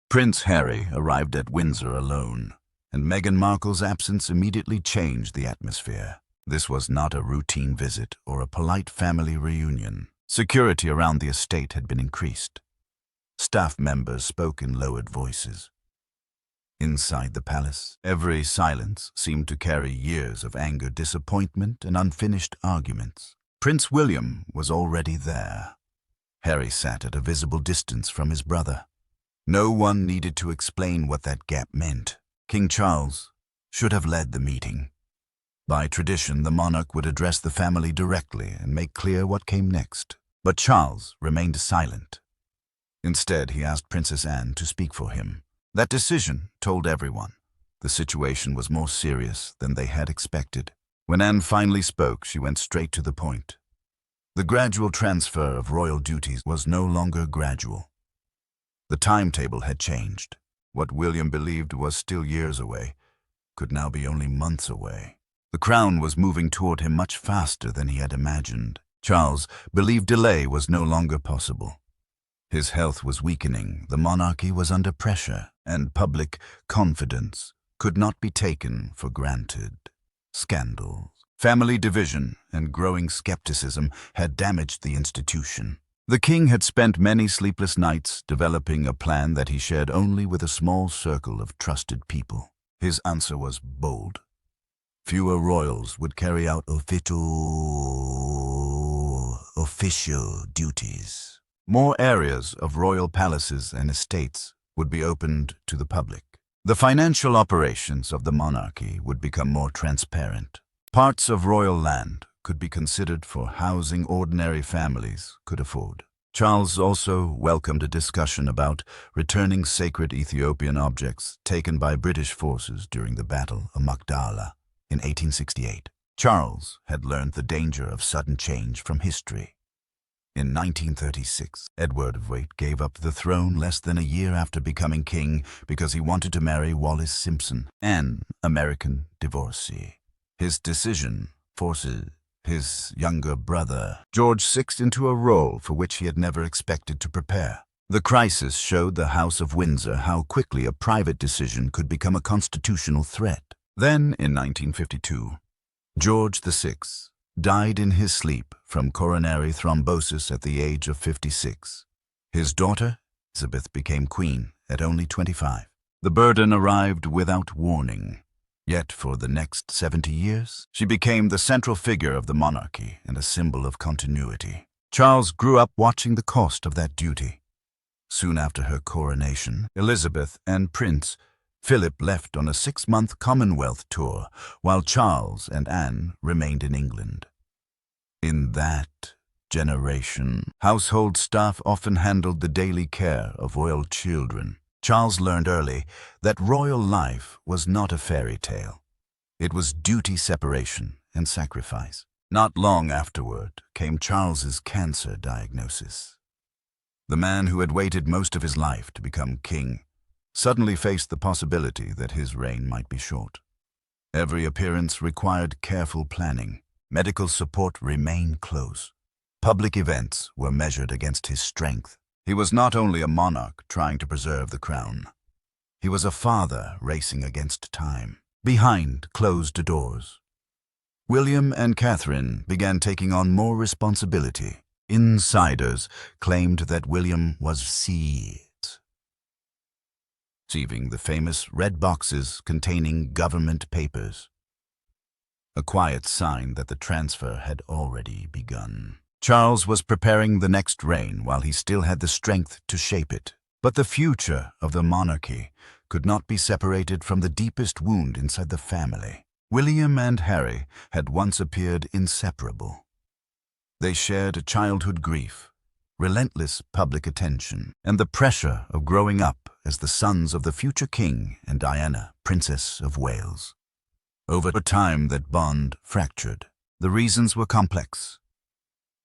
Prince Harry arrived at Windsor alone, and Meghan Markle's absence immediately changed the atmosphere. This was not a routine visit or a polite family reunion. Security around the estate had been increased. Staff members spoke in lowered voices. Inside the palace, every silence seemed to carry years of anger, disappointment, and unfinished arguments. Prince William was already there. Harry sat at a visible distance from his brother. No one needed to explain what that gap meant. King Charles should have led the meeting. By tradition, the monarch would address the family directly and make clear what came next. But Charles remained silent. Instead, he asked Princess Anne to speak for him. That decision told everyone the situation was more serious than they had expected. When Anne finally spoke, she went straight to the point. The gradual transfer of royal duties was no longer gradual. The timetable had changed. What William believed was still years away could now be only months away. The crown was moving toward him much faster than he had imagined. Charles believed delay was no longer possible. His health was weakening, the monarchy was under pressure, and public confidence could not be taken for granted. Scandals, family division, and growing skepticism had damaged the institution. The king had spent many sleepless nights developing a plan that he shared only with a small circle of trusted people. His answer was bold. Fewer royals would carry out official duties. More areas of royal palaces and estates would be opened to the public. The financial operations of the monarchy would become more transparent. Parts of royal land could be considered for housing ordinary families could afford. Charles also welcomed a discussion about returning sacred Ethiopian objects taken by British forces during the Battle of Magdala in 1868. Charles had learned the danger of sudden change from history. In 1936, Edward of Wait gave up the throne less than a year after becoming king because he wanted to marry Wallis Simpson, an American divorcee. His decision forces his younger brother, George VI, into a role for which he had never expected to prepare. The crisis showed the House of Windsor how quickly a private decision could become a constitutional threat. Then, in 1952, George VI died in his sleep from coronary thrombosis at the age of 56. His daughter, Elizabeth, became queen at only 25. The burden arrived without warning. Yet for the next 70 years, she became the central figure of the monarchy and a symbol of continuity. Charles grew up watching the cost of that duty. Soon after her coronation, Elizabeth and Prince Philip left on a 6-month Commonwealth tour, while Charles and Anne remained in England. In that generation, household staff often handled the daily care of royal children. Charles learned early that royal life was not a fairy tale. It was duty, separation, and sacrifice. Not long afterward came Charles's cancer diagnosis. The man who had waited most of his life to become king suddenly faced the possibility that his reign might be short. Every appearance required careful planning. Medical support remained close. Public events were measured against his strength. He was not only a monarch trying to preserve the crown. He was a father racing against time. Behind closed doors, William and Catherine began taking on more responsibility. Insiders claimed that William was receiving the famous red boxes containing government papers, a quiet sign that the transfer had already begun. Charles was preparing the next reign while he still had the strength to shape it. But the future of the monarchy could not be separated from the deepest wound inside the family. William and Harry had once appeared inseparable. They shared a childhood grief, relentless public attention, and the pressure of growing up as the sons of the future king and Diana, Princess of Wales. Over time, that bond fractured. The reasons were complex.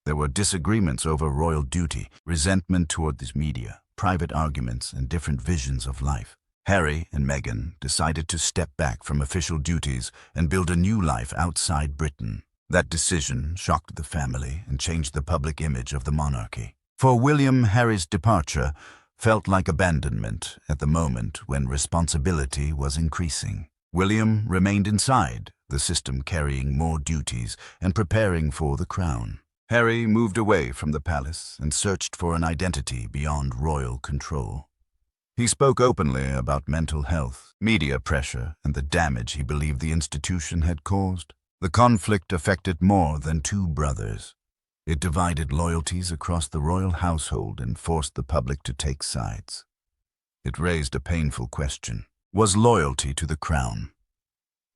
There were disagreements over royal duty, resentment toward the media, private arguments, and different visions of life. Harry and Meghan decided to step back from official duties and build a new life outside Britain. That decision shocked the family and changed the public image of the monarchy. For William, Harry's departure felt like abandonment at the moment when responsibility was increasing. William remained inside, the system carrying more duties and preparing for the crown. Harry moved away from the palace and searched for an identity beyond royal control. He spoke openly about mental health, media pressure, and the damage he believed the institution had caused. The conflict affected more than two brothers. It divided loyalties across the royal household and forced the public to take sides. It raised a painful question. Was loyalty to the crown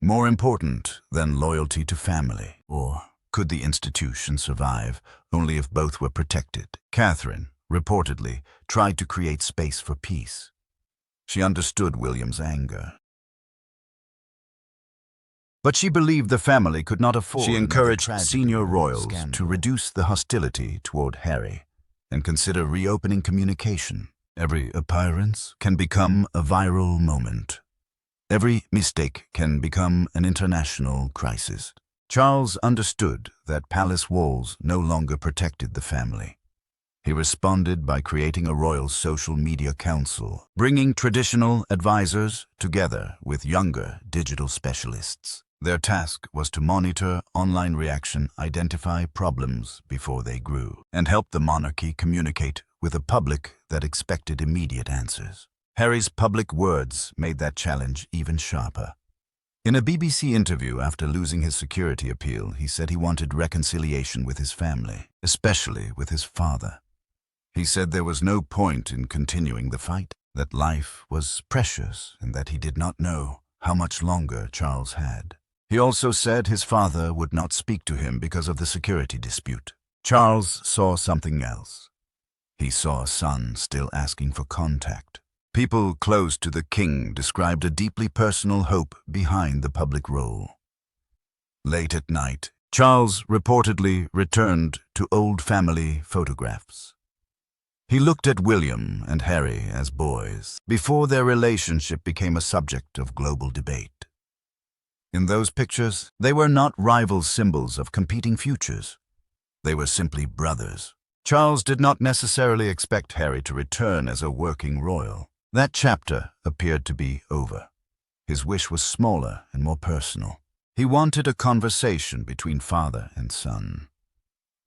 more important than loyalty to family? Or could the institution survive only if both were protected? Catherine, reportedly, tried to create space for peace. She understood William's anger, but she believed the family could not afford. She encouraged senior royals to reduce the hostility toward Harry and consider reopening communication. Every appearance can become a viral moment. Every mistake can become an international crisis. Charles understood that palace walls no longer protected the family. He responded by creating a royal social media council, bringing traditional advisors together with younger digital specialists. Their task was to monitor online reaction, identify problems before they grew, and help the monarchy communicate with a public that expected immediate answers. Harry's public words made that challenge even sharper. In a BBC interview after losing his security appeal, he said he wanted reconciliation with his family, especially with his father. He said there was no point in continuing the fight, that life was precious and that he did not know how much longer Charles had. He also said his father would not speak to him because of the security dispute. Charles saw something else. He saw a son still asking for contact. People close to the king described a deeply personal hope behind the public role. Late at night, Charles reportedly returned to old family photographs. He looked at William and Harry as boys, before their relationship became a subject of global debate. In those pictures, they were not rival symbols of competing futures. They were simply brothers. Charles did not necessarily expect Harry to return as a working royal. That chapter appeared to be over. His wish was smaller and more personal. He wanted a conversation between father and son.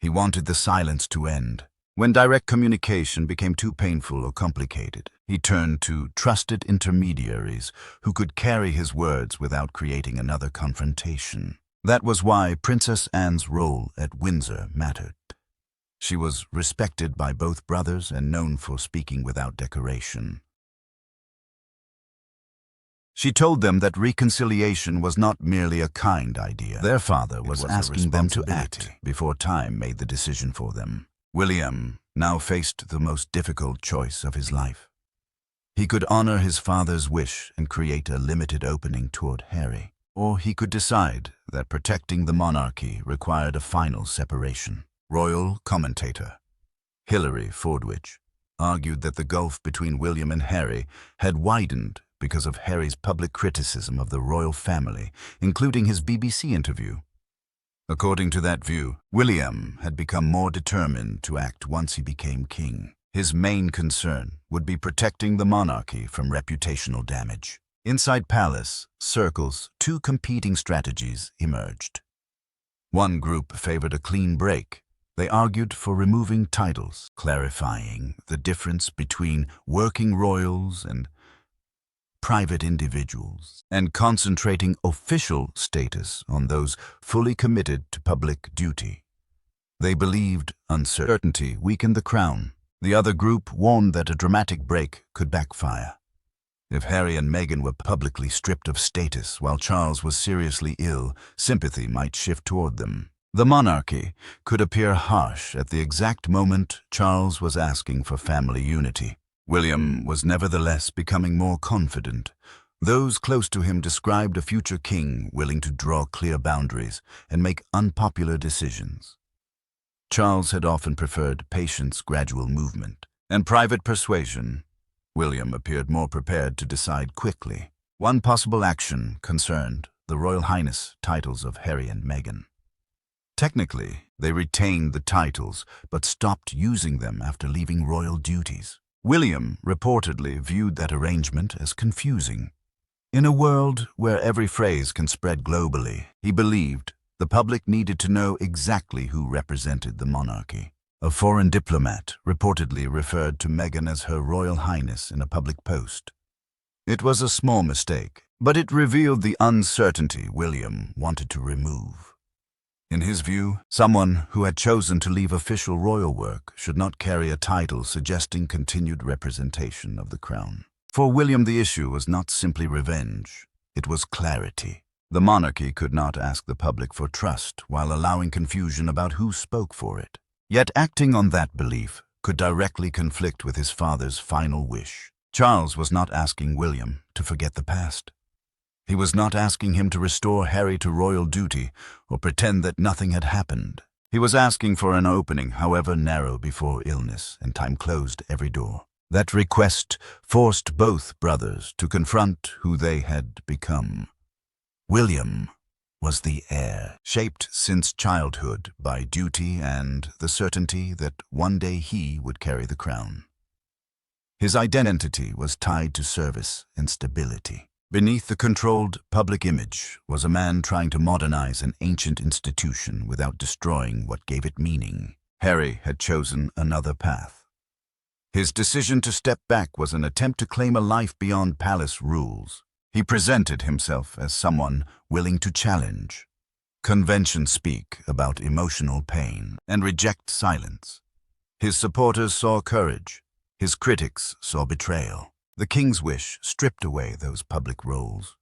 He wanted the silence to end. When direct communication became too painful or complicated, he turned to trusted intermediaries who could carry his words without creating another confrontation. That was why Princess Anne's role at Windsor mattered. She was respected by both brothers and known for speaking without decoration. She told them that reconciliation was not merely a kind idea. Their father was asking them to act before time made the decision for them. William now faced the most difficult choice of his life. He could honor his father's wish and create a limited opening toward Harry, or he could decide that protecting the monarchy required a final separation. Royal commentator Hilary Fordwich argued that the gulf between William and Harry had widened because of Harry's public criticism of the royal family, including his BBC interview. According to that view, William had become more determined to act once he became king. His main concern would be protecting the monarchy from reputational damage. Inside palace circles, two competing strategies emerged. One group favored a clean break. They argued for removing titles, clarifying the difference between working royals and private individuals, and concentrating official status on those fully committed to public duty. They believed uncertainty weakened the crown. The other group warned that a dramatic break could backfire. If Harry and Meghan were publicly stripped of status while Charles was seriously ill, sympathy might shift toward them. The monarchy could appear harsh at the exact moment Charles was asking for family unity. William was nevertheless becoming more confident. Those close to him described a future king willing to draw clear boundaries and make unpopular decisions. Charles had often preferred patience, gradual movement, and private persuasion. William appeared more prepared to decide quickly. One possible action concerned the Royal Highness titles of Harry and Meghan. Technically, they retained the titles, but stopped using them after leaving royal duties. William reportedly viewed that arrangement as confusing. In a world where every phrase can spread globally, he believed the public needed to know exactly who represented the monarchy. A foreign diplomat reportedly referred to Meghan as Her Royal Highness in a public post. It was a small mistake, but it revealed the uncertainty William wanted to remove. In his view, someone who had chosen to leave official royal work should not carry a title suggesting continued representation of the crown. For William, the issue was not simply revenge, it was clarity. The monarchy could not ask the public for trust while allowing confusion about who spoke for it. Yet acting on that belief could directly conflict with his father's final wish. Charles was not asking William to forget the past. He was not asking him to restore Harry to royal duty or pretend that nothing had happened. He was asking for an opening, however narrow, before illness and time closed every door. That request forced both brothers to confront who they had become. William was the heir, shaped since childhood by duty and the certainty that one day he would carry the crown. His identity was tied to service and stability. Beneath the controlled public image was a man trying to modernize an ancient institution without destroying what gave it meaning. Harry had chosen another path. His decision to step back was an attempt to claim a life beyond palace rules. He presented himself as someone willing to challenge. Conventions speak about emotional pain and reject silence. His supporters saw courage. His critics saw betrayal. The king's wish stripped away those public roles.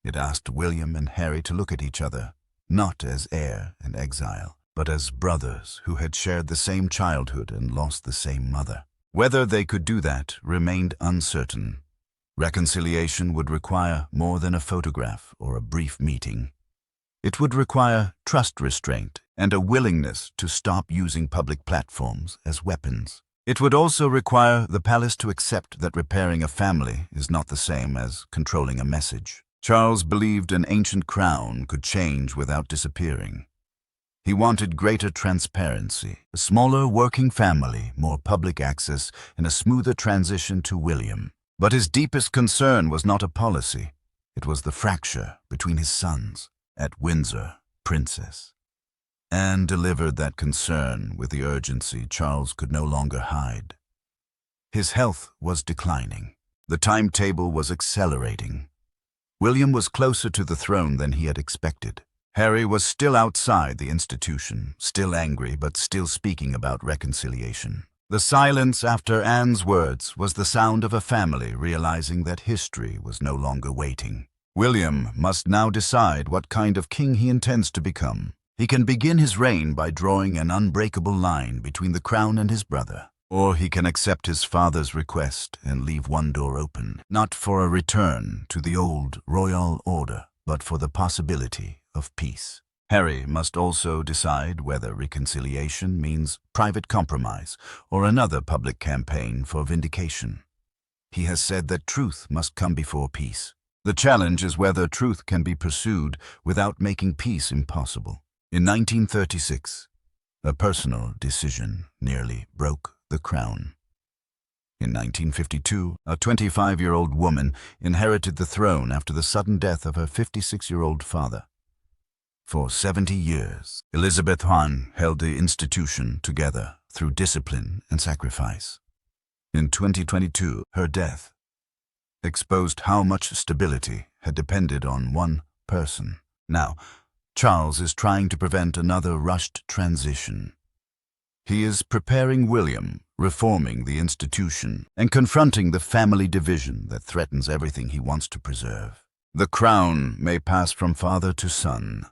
It asked William and Harry to look at each other, not as heir and exile, but as brothers who had shared the same childhood and lost the same mother. Whether they could do that remained uncertain. Reconciliation would require more than a photograph or a brief meeting. It would require trust restraint and a willingness to stop using public platforms as weapons. It would also require the palace to accept that repairing a family is not the same as controlling a message. Charles believed an ancient crown could change without disappearing. He wanted greater transparency, a smaller working family, more public access, and a smoother transition to William. But his deepest concern was not a policy. It was the fracture between his sons. At Windsor, Princess. Anne delivered that concern with the urgency Charles could no longer hide. His health was declining. The timetable was accelerating. William was closer to the throne than he had expected. Harry was still outside the institution, still angry but still speaking about reconciliation. The silence after Anne's words was the sound of a family realizing that history was no longer waiting. William must now decide what kind of king he intends to become. He can begin his reign by drawing an unbreakable line between the crown and his brother. Or he can accept his father's request and leave one door open, not for a return to the old royal order, but for the possibility of peace. Harry must also decide whether reconciliation means private compromise or another public campaign for vindication. He has said that truth must come before peace. The challenge is whether truth can be pursued without making peace impossible. In 1936, a personal decision nearly broke the crown. In 1952, a 25-year-old woman inherited the throne after the sudden death of her 56-year-old father. For 70 years, Elizabeth I held the institution together through discipline and sacrifice. In 2022, her death exposed how much stability had depended on one person. Now, Charles is trying to prevent another rushed transition. He is preparing William, reforming the institution, and confronting the family division that threatens everything he wants to preserve. The crown may pass from father to son.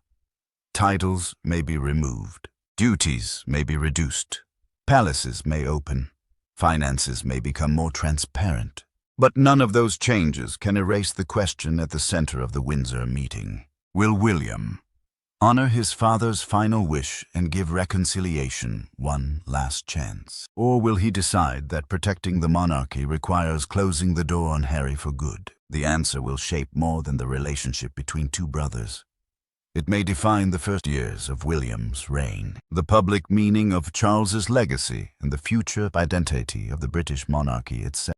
Titles may be removed. Duties may be reduced. Palaces may open. Finances may become more transparent. But none of those changes can erase the question at the center of the Windsor meeting. Will William honor his father's final wish and give reconciliation one last chance? Or will he decide that protecting the monarchy requires closing the door on Harry for good? The answer will shape more than the relationship between two brothers. It may define the first years of William's reign, the public meaning of Charles's legacy, and the future identity of the British monarchy itself.